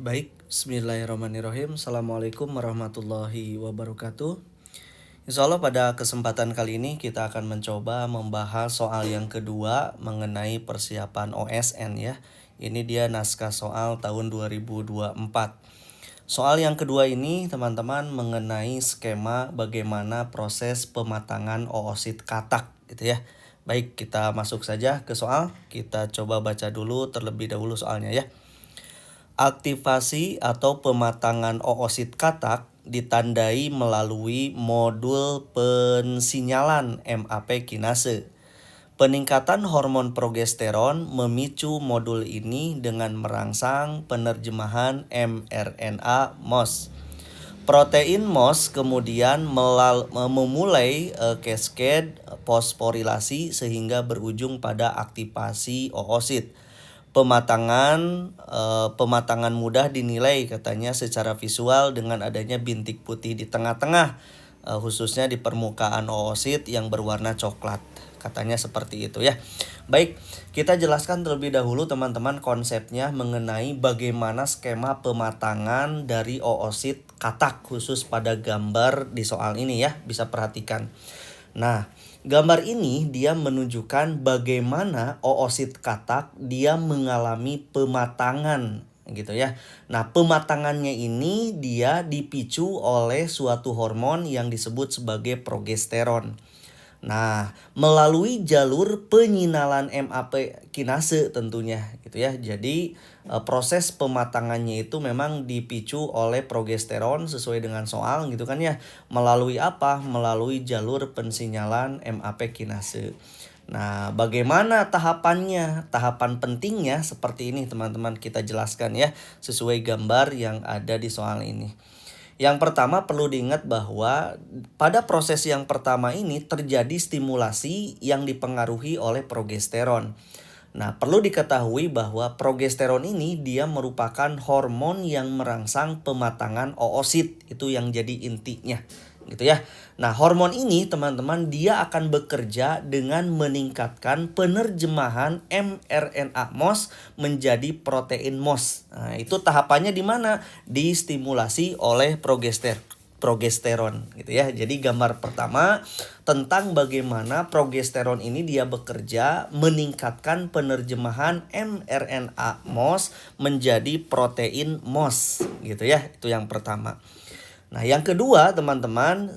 Baik, bismillahirrahmanirrahim. Assalamualaikum warahmatullahi wabarakatuh. Insya Allah pada kesempatan kali ini kita akan mencoba membahas soal yang kedua mengenai persiapan OSN ya. Ini dia naskah soal tahun 2024. Soal yang kedua ini teman-teman mengenai skema bagaimana proses pematangan oosit katak gitu ya. Baik, kita masuk saja ke soal. Kita coba baca dulu terlebih dahulu soalnya ya. Aktivasi atau pematangan oosit katak ditandai melalui modul pensinyalan MAP kinase. Peningkatan hormon progesteron memicu modul ini dengan merangsang penerjemahan mRNA MOS. Protein MOS kemudian memulai cascade fosforilasi sehingga berujung pada aktivasi oosit. Pematangan mudah dinilai katanya secara visual dengan adanya bintik putih di tengah-tengah, khususnya di permukaan oosit yang berwarna coklat. Katanya seperti itu ya. Baik, kita jelaskan terlebih dahulu teman-teman konsepnya mengenai bagaimana skema pematangan dari oosit katak khusus pada gambar di soal ini ya. Bisa perhatikan. Nah, gambar ini dia menunjukkan bagaimana oosit katak dia mengalami pematangan gitu ya. Nah, pematangannya ini dia dipicu oleh suatu hormon yang disebut sebagai progesteron. Nah, melalui jalur penyinalan MAP kinase tentunya gitu ya. Jadi proses pematangannya itu memang dipicu oleh progesteron sesuai dengan soal gitu kan ya. Melalui apa? Melalui jalur pensinyalan MAP kinase. Nah, bagaimana tahapannya? Tahapan pentingnya seperti ini teman-teman, kita jelaskan ya sesuai gambar yang ada di soal ini. Yang pertama perlu diingat bahwa pada proses yang pertama ini terjadi stimulasi yang dipengaruhi oleh progesteron. Nah, perlu diketahui bahwa progesteron ini dia merupakan hormon yang merangsang pematangan oosit. Itu yang jadi intinya gitu ya. Nah, hormon ini teman-teman dia akan bekerja dengan meningkatkan penerjemahan mRNA MOS menjadi protein MOS. Nah, itu tahapannya di mana? Distimulasi oleh progesteron gitu ya. Jadi gambar pertama tentang bagaimana progesteron ini dia bekerja meningkatkan penerjemahan mRNA MOS menjadi protein MOS gitu ya. Itu yang pertama. Nah, yang kedua teman-teman,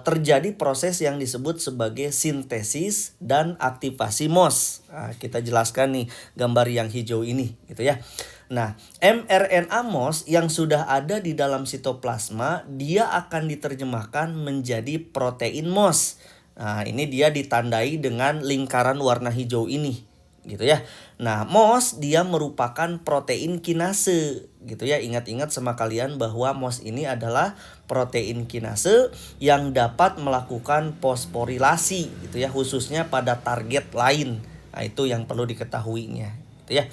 terjadi proses yang disebut sebagai sintesis dan aktivasi MOS. Nah, kita jelaskan nih gambar yang hijau ini gitu ya. Nah, mRNA MOS yang sudah ada di dalam sitoplasma dia akan diterjemahkan menjadi protein MOS. Nah, ini dia ditandai dengan lingkaran warna hijau ini gitu ya. Nah, MOS dia merupakan protein kinase gitu ya. Ingat-ingat sama kalian bahwa MOS ini adalah protein kinase yang dapat melakukan fosforilasi gitu ya, khususnya pada target lain. Nah, itu yang perlu diketahuinya gitu ya.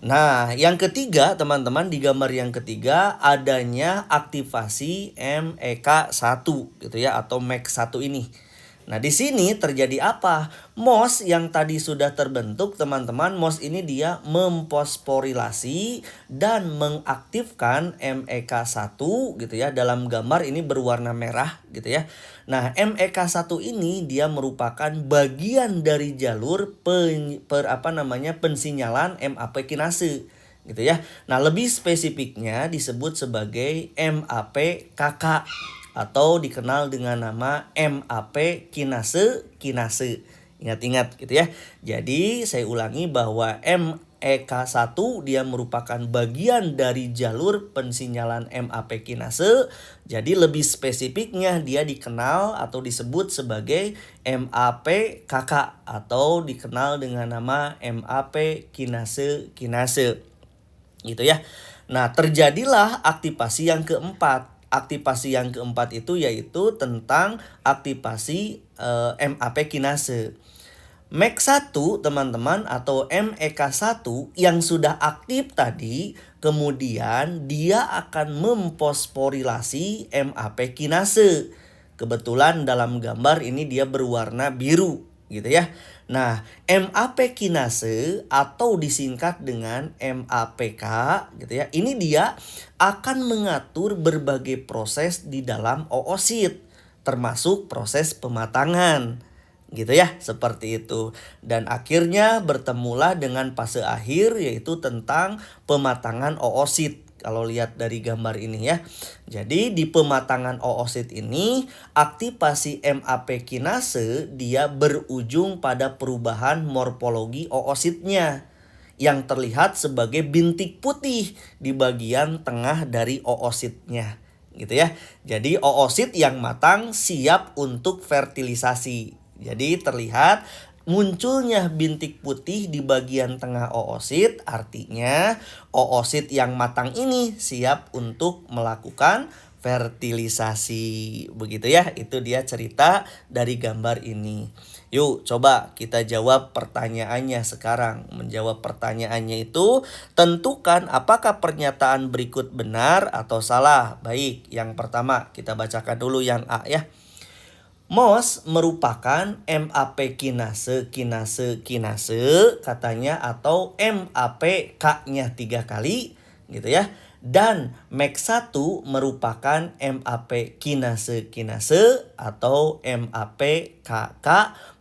Nah, yang ketiga teman-teman, di gambar yang ketiga adanya aktivasi MEK1 gitu ya, atau MEK1 ini. Nah, di sini terjadi apa? MOS yang tadi sudah terbentuk teman-teman, MOS ini dia memfosforilasi dan mengaktifkan MEK1 gitu ya. Dalam gambar ini berwarna merah gitu ya. Nah, MEK1 ini dia merupakan bagian dari jalur pensinyalan MAP kinase gitu ya. Nah, lebih spesifiknya disebut sebagai MAP-KK atau dikenal dengan nama MAP kinase. Ingat-ingat gitu ya. Jadi saya ulangi bahwa MEK1 dia merupakan bagian dari jalur pensinyalan MAP kinase. Jadi lebih spesifiknya dia dikenal atau disebut sebagai MAP-KK atau dikenal dengan nama MAP kinase gitu ya. Nah, terjadilah aktivasi yang keempat. Aktivasi yang keempat itu yaitu tentang aktivasi MAP kinase. MEK1 teman-teman atau MEK1 yang sudah aktif tadi, kemudian dia akan memfosforilasi MAP kinase. Kebetulan dalam gambar ini dia berwarna biru gitu ya. Nah, MAP kinase atau disingkat dengan MAPK gitu ya. Ini dia akan mengatur berbagai proses di dalam oosit, termasuk proses pematangan. Gitu ya, seperti itu. Dan akhirnya bertemulah dengan fase akhir, yaitu tentang pematangan oosit. Kalau lihat dari gambar ini ya. Jadi di pematangan oosit ini, aktivasi MAP kinase dia berujung pada perubahan morfologi oositnya yang terlihat sebagai bintik putih di bagian tengah dari oositnya gitu ya. Jadi oosit yang matang siap untuk fertilisasi. Jadi terlihat munculnya bintik putih di bagian tengah oosit, artinya oosit yang matang ini siap untuk melakukan fertilisasi. Begitu ya, itu dia cerita dari gambar ini. Yuk coba kita jawab pertanyaannya sekarang. Menjawab pertanyaannya itu, tentukan apakah pernyataan berikut benar atau salah. Baik, yang pertama kita bacakan dulu yang A ya. MOS merupakan MAP kinase katanya, atau MAP K-nya 3 kali gitu ya. Dan MEK1 merupakan MAP kinase atau MAP KK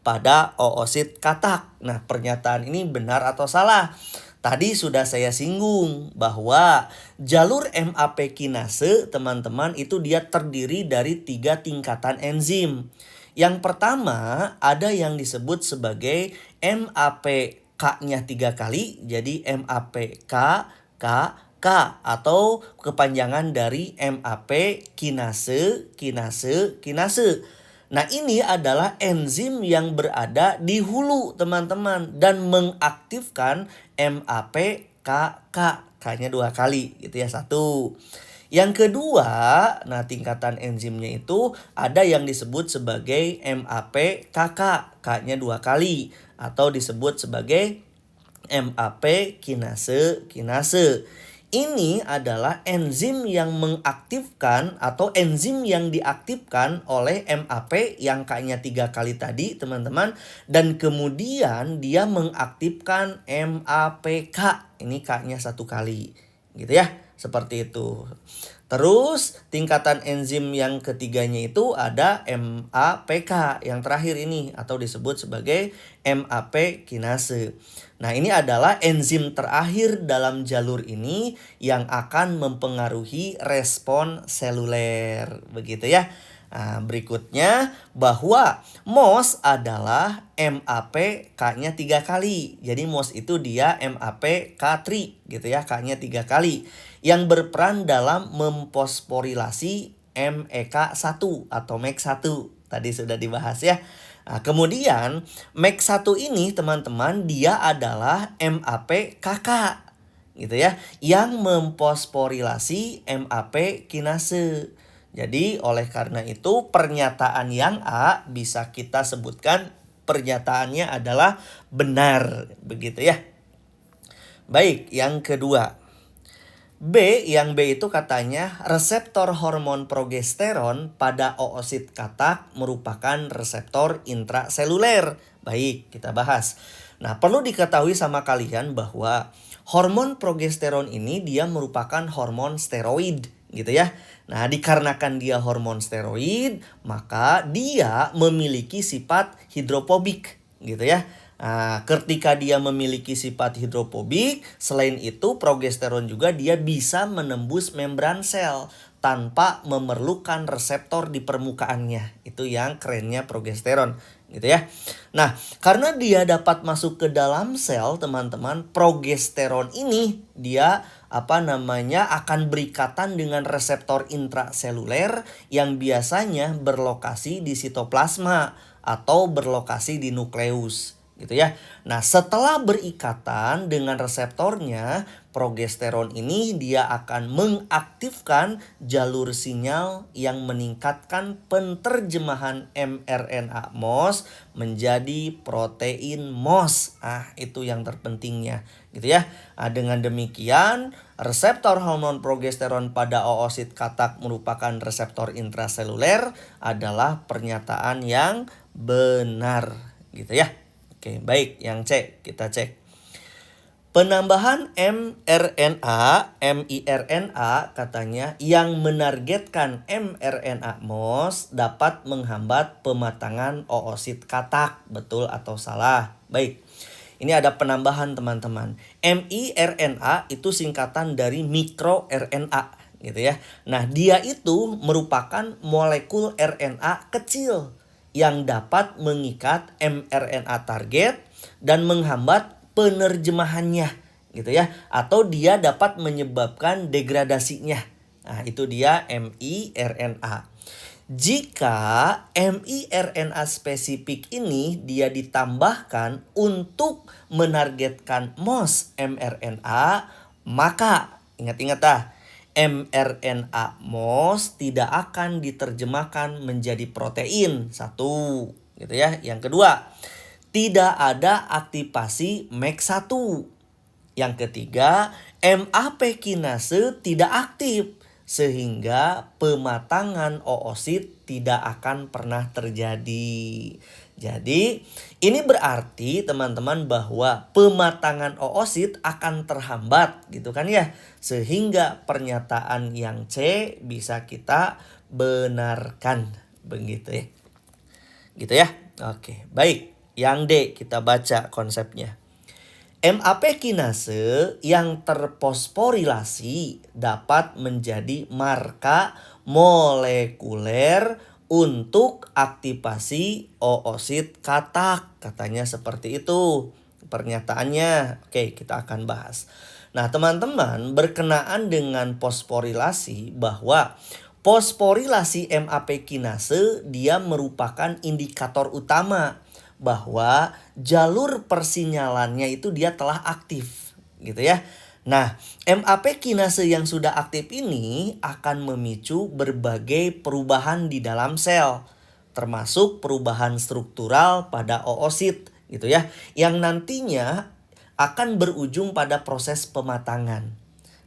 pada oosit katak. Nah, pernyataan ini benar atau salah? Tadi sudah saya singgung bahwa jalur MAP kinase teman-teman itu dia terdiri dari 3 tingkatan enzim. Yang pertama ada yang disebut sebagai MAP K-nya 3 kali, jadi MAP K atau kepanjangan dari MAP kinase. Nah, ini adalah enzim yang berada di hulu teman-teman dan mengaktifkan MAP KK. K-nya 2 kali gitu ya, 1. Yang kedua, nah tingkatan enzimnya itu ada yang disebut sebagai MAP KK. K-nya 2 kali atau disebut sebagai MAP kinase. Ini adalah enzim yang mengaktifkan atau enzim yang diaktifkan oleh MAP yang K-nya 3 kali tadi teman-teman. Dan kemudian dia mengaktifkan MAPK. Ini K-nya 1 kali gitu ya. Seperti itu. Terus tingkatan enzim yang ketiganya itu ada MAPK yang terakhir ini atau disebut sebagai MAP kinase. Nah, ini adalah enzim terakhir dalam jalur ini yang akan mempengaruhi respon seluler. Begitu ya. Nah, berikutnya bahwa MOS adalah MAP K-nya 3 kali. Jadi MOS itu dia MAP K3 gitu ya, K-nya 3 kali. Yang berperan dalam memfosforilasi MEK1 atau MEK1. Tadi sudah dibahas ya. Nah, kemudian MEK1 ini teman-teman dia adalah MAP KK gitu ya, yang memfosforilasi MAP kinase. Jadi oleh karena itu pernyataan yang A bisa kita sebutkan pernyataannya adalah benar begitu ya. Baik, yang kedua. Yang B itu katanya reseptor hormon progesteron pada oosit katak merupakan reseptor intraseluler. Baik, kita bahas. Nah, perlu diketahui sama kalian bahwa hormon progesteron ini dia merupakan hormon steroid gitu ya. Nah, dikarenakan dia hormon steroid, maka dia memiliki sifat hidrofobik gitu ya. Nah, ketika dia memiliki sifat hidrofobik, selain itu progesteron juga dia bisa menembus membran sel tanpa memerlukan reseptor di permukaannya. Itu yang kerennya progesteron gitu ya. Nah, karena dia dapat masuk ke dalam sel, teman-teman, progesteron ini dia akan berikatan dengan reseptor intraseluler yang biasanya berlokasi di sitoplasma atau berlokasi di nukleus gitu ya. Nah, setelah berikatan dengan reseptornya, progesteron ini dia akan mengaktifkan jalur sinyal yang meningkatkan penerjemahan mRNA MOS menjadi protein MOS. Itu yang terpentingnya gitu ya. Nah, dengan demikian reseptor hormon progesteron pada oosit katak merupakan reseptor intraseluler adalah pernyataan yang benar gitu ya. Oke, baik, yang C kita cek. Penambahan mRNA katanya yang menargetkan mRNA MOS dapat menghambat pematangan oosit katak. Betul atau salah? Baik. Ini ada penambahan teman-teman. miRNA itu singkatan dari mikroRNA gitu ya. Nah, dia itu merupakan molekul RNA kecil yang dapat mengikat mRNA target dan menghambat penerjemahannya gitu ya, atau dia dapat menyebabkan degradasinya. Nah, itu dia miRNA. Jika miRNA spesifik ini dia ditambahkan untuk menargetkan MOS mRNA, maka ingat-ingat mRNA MOS tidak akan diterjemahkan menjadi protein. Satu, gitu ya. Yang kedua, tidak ada aktivasi MEK1. Yang ketiga, MAP kinase tidak aktif sehingga pematangan oosit tidak akan pernah terjadi. Jadi, ini berarti teman-teman bahwa pematangan oosit akan terhambat gitu kan ya. Sehingga pernyataan yang C bisa kita benarkan begitu ya. Gitu ya. Oke, baik. Yang D kita baca konsepnya. MAP kinase yang terfosforilasi dapat menjadi marka molekuler untuk aktivasi oosit katak. Katanya seperti itu pernyataannya. Oke, kita akan bahas. Nah, teman-teman, berkenaan dengan fosforilasi, bahwa fosforilasi MAP kinase dia merupakan indikator utama bahwa jalur persinyalannya itu dia telah aktif gitu ya. Nah, MAP kinase yang sudah aktif ini akan memicu berbagai perubahan di dalam sel, termasuk perubahan struktural pada oosit gitu ya, yang nantinya akan berujung pada proses pematangan.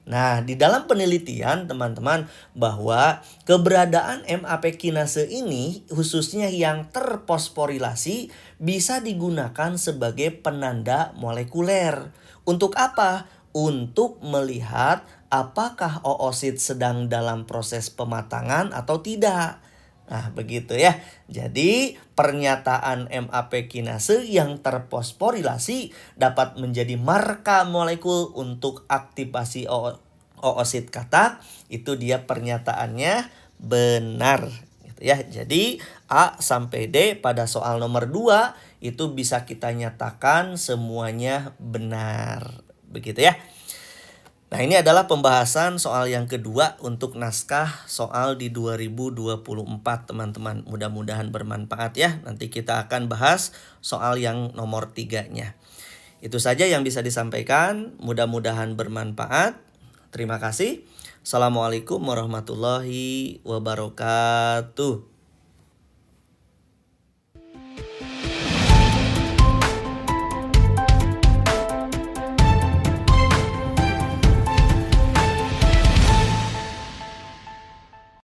Nah, di dalam penelitian teman-teman bahwa keberadaan MAP kinase ini khususnya yang terfosforilasi bisa digunakan sebagai penanda molekuler. Untuk apa? Untuk melihat apakah oosit sedang dalam proses pematangan atau tidak. Nah, begitu ya. Jadi, pernyataan MAP kinase yang terfosforilasi dapat menjadi marka molekul untuk aktivasi oosit katak. Itu dia pernyataannya benar gitu ya. Jadi, A sampai D pada soal nomor 2 itu bisa kita nyatakan semuanya benar. Begitu ya. Nah, ini adalah pembahasan soal yang kedua untuk naskah soal di 2024 teman-teman. Mudah-mudahan bermanfaat ya. Nanti kita akan bahas soal yang nomor 3-nya. Itu saja yang bisa disampaikan. Mudah-mudahan bermanfaat. Terima kasih. Assalamualaikum warahmatullahi wabarakatuh.